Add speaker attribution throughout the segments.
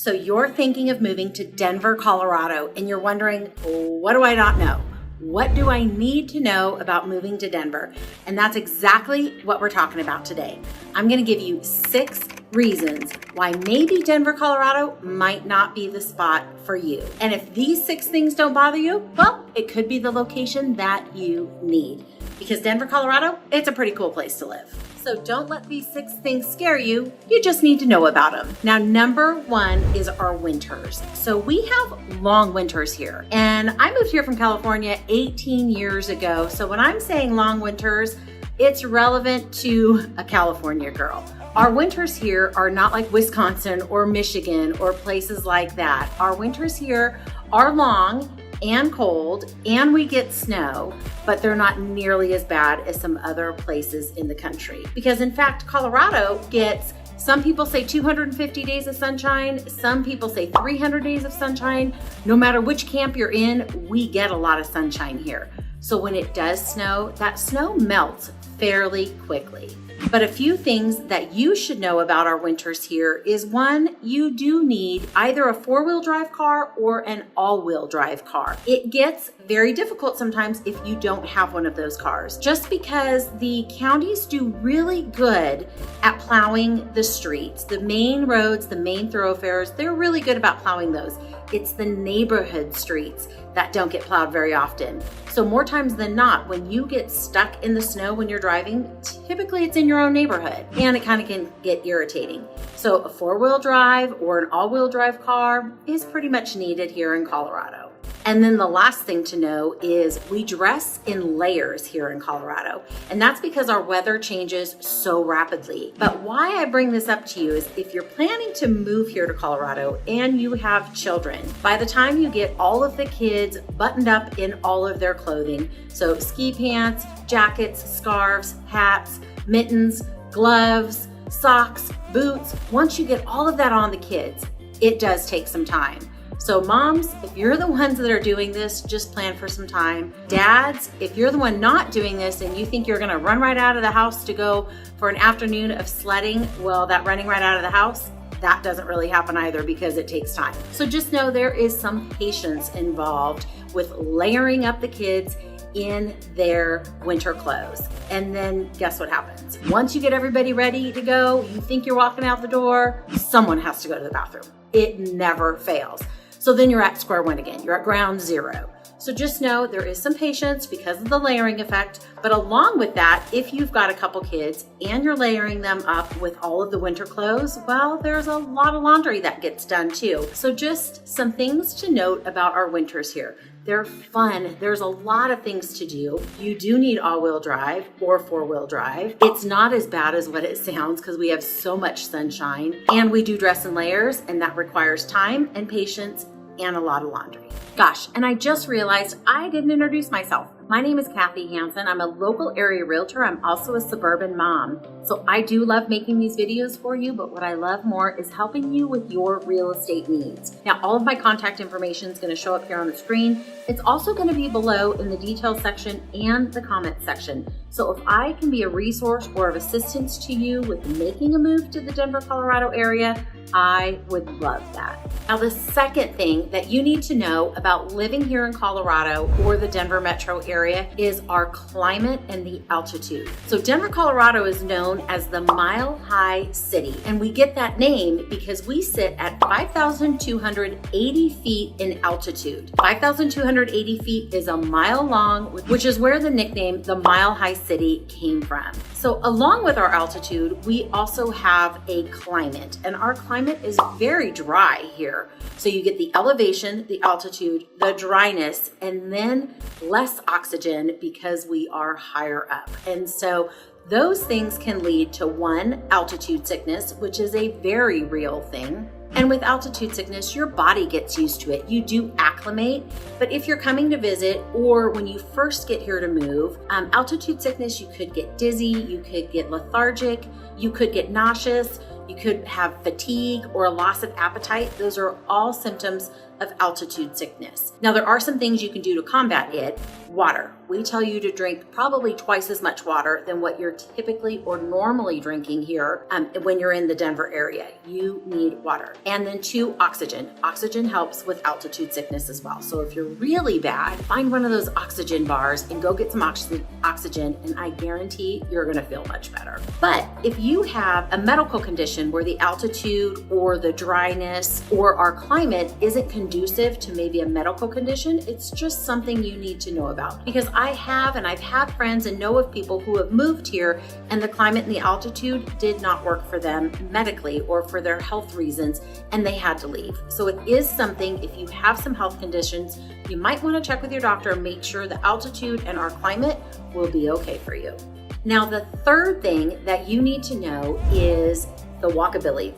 Speaker 1: So you're thinking of moving to Denver, Colorado, and you're wondering, what do I not know? What do I need to know about moving to Denver? And that's exactly what we're talking about today. I'm going to give you 6 reasons why maybe Denver, Colorado might not be the spot for you. And if these 6 things don't bother you, well, it could be the location that you need. Because Denver, Colorado, it's a pretty cool place to live. So don't let these 6 things scare you. You just need to know about them. Now, number 1 is our winters. So we have long winters here. And I moved here from California 18 years ago. So when I'm saying long winters, it's relevant to a California girl. Our winters here are not like Wisconsin or Michigan or places like that. Our winters here are long and cold, and we get snow, but they're not nearly as bad as some other places in the country. Because in fact, Colorado gets, some people say 250 days of sunshine, some people say 300 days of sunshine. No matter which camp you're in, we get a lot of sunshine here. So when it does snow, that snow melts fairly quickly. But a few things that you should know about our winters here is 1, you do need either a 4-wheel drive car or an all-wheel drive car. It gets very difficult sometimes if you don't have one of those cars, just because the counties do really good at plowing the streets. The main roads, the main thoroughfares, they're really good about plowing those. It's the neighborhood streets that don't get plowed very often. So more times than not, when you get stuck in the snow when you're driving, typically it's in your own neighborhood, and it kind of can get irritating. So a 4-wheel drive or an all-wheel drive car is pretty much needed here in Colorado. And then the last thing to know is we dress in layers here in Colorado, and that's because our weather changes so rapidly. But why I bring this up to you is if you're planning to move here to Colorado and you have children, by the time you get all of the kids buttoned up in all of their clothing, so ski pants, jackets, scarves, hats, mittens, gloves, socks, boots, once you get all of that on the kids, it does take some time. So moms, if you're the ones that are doing this, just plan for some time. Dads, if you're the one not doing this and you think you're gonna run right out of the house to go for an afternoon of sledding, well, that running right out of the house, that doesn't really happen either because it takes time. So just know there is some patience involved with layering up the kids in their winter clothes. And then guess what happens? Once you get everybody ready to go, you think you're walking out the door, someone has to go to the bathroom. It never fails. So then you're at square one again. You're at ground zero. So just know there is some patience because of the layering effect. But along with that, if you've got a couple kids and you're layering them up with all of the winter clothes, well, there's a lot of laundry that gets done too. So just some things to note about our winters here. They're fun. There's a lot of things to do. You do need all-wheel drive or 4-wheel drive. It's not as bad as what it sounds because we have so much sunshine, and we do dress in layers, and that requires time and patience and a lot of laundry. Gosh, and I just realized I didn't introduce myself. My name is Kathy Hansen. I'm a local area realtor. I'm also a suburban mom. So I do love making these videos for you, but what I love more is helping you with your real estate needs. Now, all of my contact information is going to show up here on the screen. It's also going to be below in the details section and the comments section. So if I can be a resource or of assistance to you with making a move to the Denver, Colorado area, I would love that. Now, the second thing that you need to know about living here in Colorado or the Denver metro area is our climate and the altitude. So Denver, Colorado is known as the Mile High City, and we get that name because we sit at 5,280 feet in altitude. 5,280 feet is a mile long, which is where the nickname the Mile High City came from. So along with our altitude, we also have a climate, and our climate is very dry here. So you get the elevation, the altitude, the dryness, and then less oxygen because we are higher up. And so those things can lead to 1, altitude sickness, which is a very real thing. And with altitude sickness, your body gets used to it. You do acclimate, but if you're coming to visit or when you first get here to move, altitude sickness, you could get dizzy, you could get lethargic, you could get nauseous, you could have fatigue or a loss of appetite. Those are all symptoms of altitude sickness. Now, there are some things you can do to combat it. Water. We tell you to drink probably twice as much water than what you're typically or normally drinking here when you're in the Denver area. You need water. And then 2, oxygen. Oxygen helps with altitude sickness as well. So if you're really bad, find one of those oxygen bars and go get some oxygen, and I guarantee you're gonna feel much better. But if you have a medical condition where the altitude or the dryness or our climate isn't conducive to maybe a medical condition, it's just something you need to know about. Because I've had friends and know of people who have moved here and the climate and the altitude did not work for them medically or for their health reasons, and they had to leave. So it is something, if you have some health conditions, you might want to check with your doctor and make sure the altitude and our climate will be okay for you. Now, the third thing that you need to know is the walkability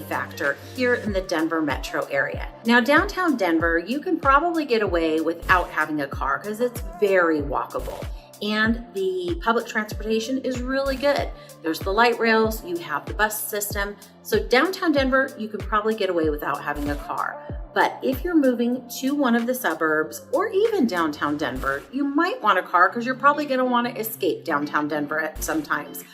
Speaker 1: factor here in the Denver metro area. Now, downtown Denver, you can probably get away without having a car because it's very walkable. And the public transportation is really good. There's the light rails, you have the bus system. So downtown Denver, you can probably get away without having a car. But if you're moving to one of the suburbs or even downtown Denver, you might want a car because you're probably gonna want to escape downtown Denver at some times.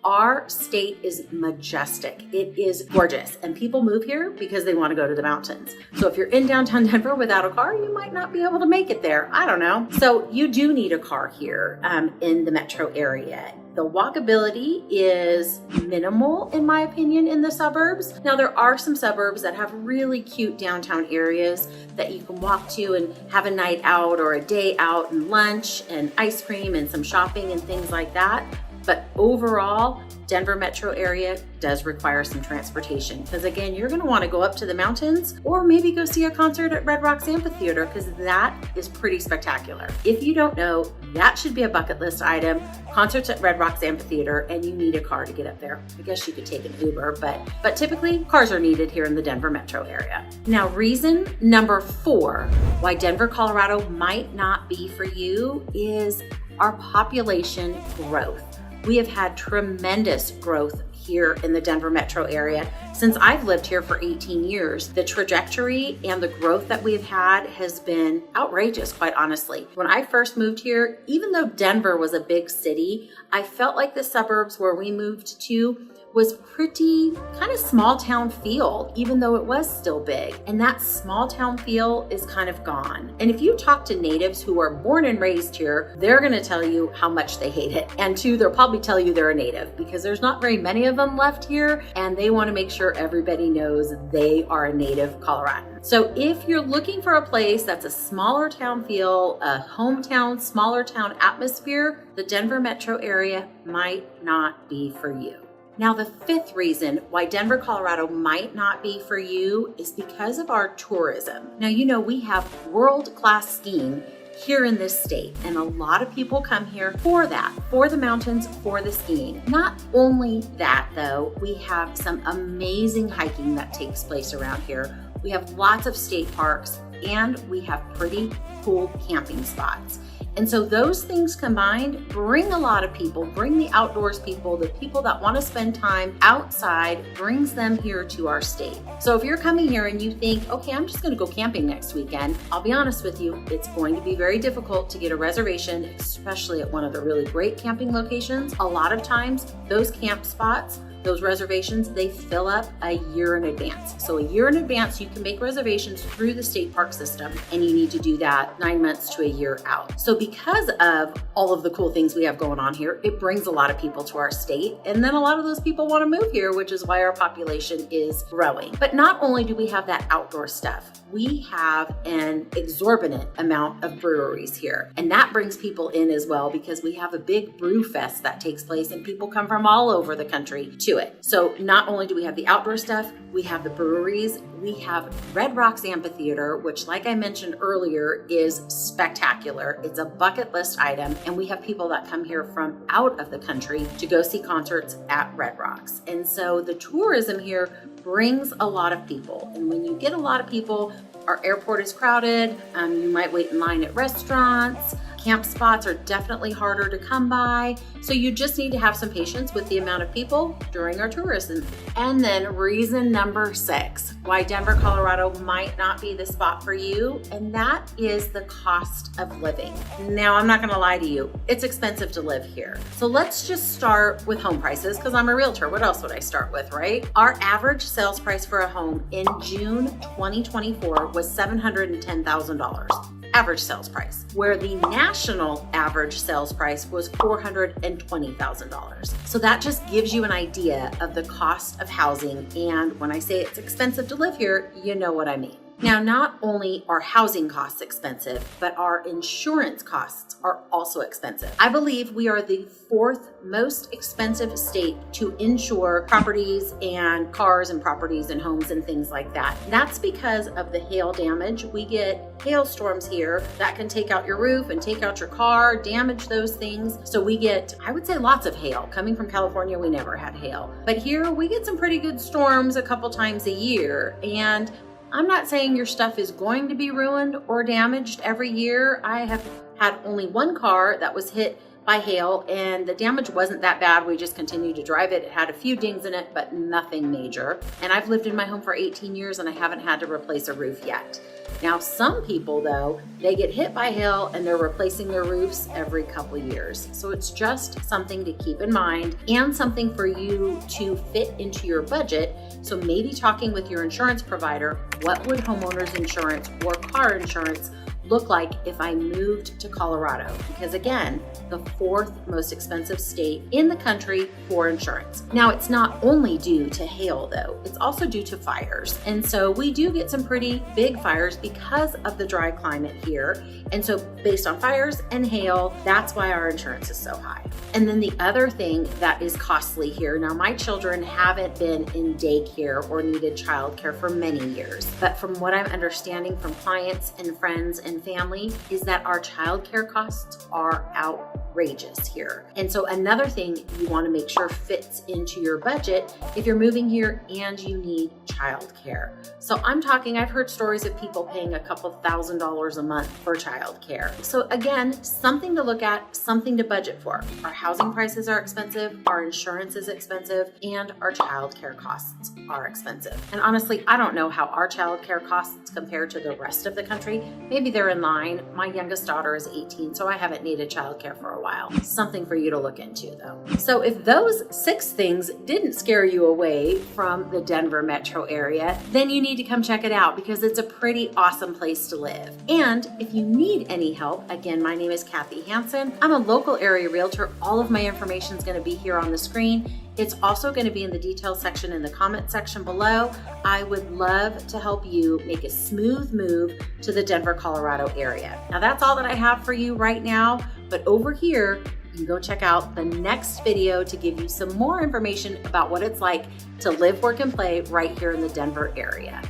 Speaker 1: Our state is majestic. It is gorgeous. And people move here because they want to go to the mountains. So if you're in downtown Denver without a car, you might not be able to make it there. I don't know. So you do need a car here in the metro area. The walkability is minimal, in my opinion, in the suburbs. Now, there are some suburbs that have really cute downtown areas that you can walk to and have a night out or a day out and lunch and ice cream and some shopping and things like that. But overall, Denver metro area does require some transportation because again, you're gonna wanna go up to the mountains or maybe go see a concert at Red Rocks Amphitheater because that is pretty spectacular. If you don't know, that should be a bucket list item, concerts at Red Rocks Amphitheater, and you need a car to get up there. I guess you could take an Uber, but typically cars are needed here in the Denver metro area. Now, reason number 4 why Denver, Colorado might not be for you is our population growth. We have had tremendous growth here in the Denver metro area. Since I've lived here for 18 years, the trajectory and the growth that we've had has been outrageous, quite honestly. When I first moved here, even though Denver was a big city, I felt like the suburbs where we moved to was pretty kind of small town feel, even though it was still big. And that small town feel is kind of gone. And if you talk to natives who are born and raised here, they're gonna tell you how much they hate it. And 2, they'll probably tell you they're a native because there's not very many of them left here and they wanna make sure everybody knows they are a native Coloradan. So if you're looking for a place that's a smaller town feel, a hometown, smaller town atmosphere, the Denver metro area might not be for you. Now, the 5th reason why Denver, Colorado might not be for you is because of our tourism. Now, you know, we have world-class skiing here in this state, and a lot of people come here for that, for the mountains, for the skiing. Not only that, though, we have some amazing hiking that takes place around here. We have lots of state parks, and we have pretty cool camping spots. And so those things combined bring a lot of people, bring the outdoors people, the people that want to spend time outside, brings them here to our state. So if you're coming here and you think, okay, I'm just going to go camping next weekend, I'll be honest with you, it's going to be very difficult to get a reservation, especially at one of the really great camping locations. A lot of times those camp spots, those reservations, they fill up a year in advance. So a year in advance, you can make reservations through the state park system, and you need to do that 9 months to a year out. So because of all of the cool things we have going on here, it brings a lot of people to our state. And then a lot of those people want to move here, which is why our population is growing. But not only do we have that outdoor stuff, we have an exorbitant amount of breweries here. And that brings people in as well because we have a big brew fest that takes place and people come from all over the country to it. So not only do we have the outdoor stuff, we have the breweries, we have Red Rocks Amphitheater, which like I mentioned earlier is spectacular. It's a bucket list item. And we have people that come here from out of the country to go see concerts at Red Rocks. And so the tourism here brings a lot of people. And when you get a lot of people, our airport is crowded. You might wait in line at restaurants. Camp spots are definitely harder to come by, so you just need to have some patience with the amount of people during our tourism. And then reason number 6, why Denver, Colorado might not be the spot for you, and that is the cost of living. Now, I'm not gonna lie to you, it's expensive to live here. So let's just start with home prices, because I'm a realtor. What else would I start with, right? Our average sales price for a home in June 2024 was $710,000. Average sales price, where the national average sales price was $420,000. So that just gives you an idea of the cost of housing. And when I say it's expensive to live here, you know what I mean. Now, not only are housing costs expensive, but our insurance costs are also expensive. I believe we are the 4th most expensive state to insure properties and cars and properties and homes and things like that. That's because of the hail damage. We get hailstorms here that can take out your roof and take out your car, damage those things. So we get, I would say, lots of hail. Coming from California, we never had hail. But here we get some pretty good storms a couple times a year. And I'm not saying your stuff is going to be ruined or damaged every year. I have had only one car that was hit by hail, and the damage wasn't that bad. We just continued to drive it. It had a few dings in it, but nothing major. And I've lived in my home for 18 years and I haven't had to replace a roof yet. Now, some people though, they get hit by hail and they're replacing their roofs every couple years. So it's just something to keep in mind and something for you to fit into your budget. So maybe talking with your insurance provider, what would homeowners insurance or car insurance look like if I moved to Colorado? Because again, the 4th most expensive state in the country for insurance. Now, it's not only due to hail though, it's also due to fires. And so we do get some pretty big fires because of the dry climate here. And so based on fires and hail, that's why our insurance is so high. And then the other thing that is costly here, now my children haven't been in daycare or needed childcare for many years, but from what I'm understanding from clients and friends and family is that our childcare costs are outrageous here. And so another thing you want to make sure fits into your budget if you're moving here and you need childcare. So I'm talking, I've heard stories of people paying a couple $1,000s a month for childcare. So again, something to look at, something to budget for. Our housing prices are expensive, our insurance is expensive, and our childcare costs are expensive. And honestly, I don't know how our childcare costs compare to the rest of the country. Maybe they're in line. My youngest daughter is 18, so I haven't needed childcare for a while. Something for you to look into though. So if those 6 things didn't scare you away from the Denver metro area, then you need to come check it out because it's a pretty awesome place to live. And if you need any help, again, my name is Kathy Hansen. I'm a local area realtor. All of my information is going to be here on the screen. It's also going to be in the details section in the comment section below. I would love to help you make a smooth move to the Denver, Colorado area. Now that's all that I have for you right now, but over here, you can go check out the next video to give you some more information about what it's like to live, work, and play right here in the Denver area.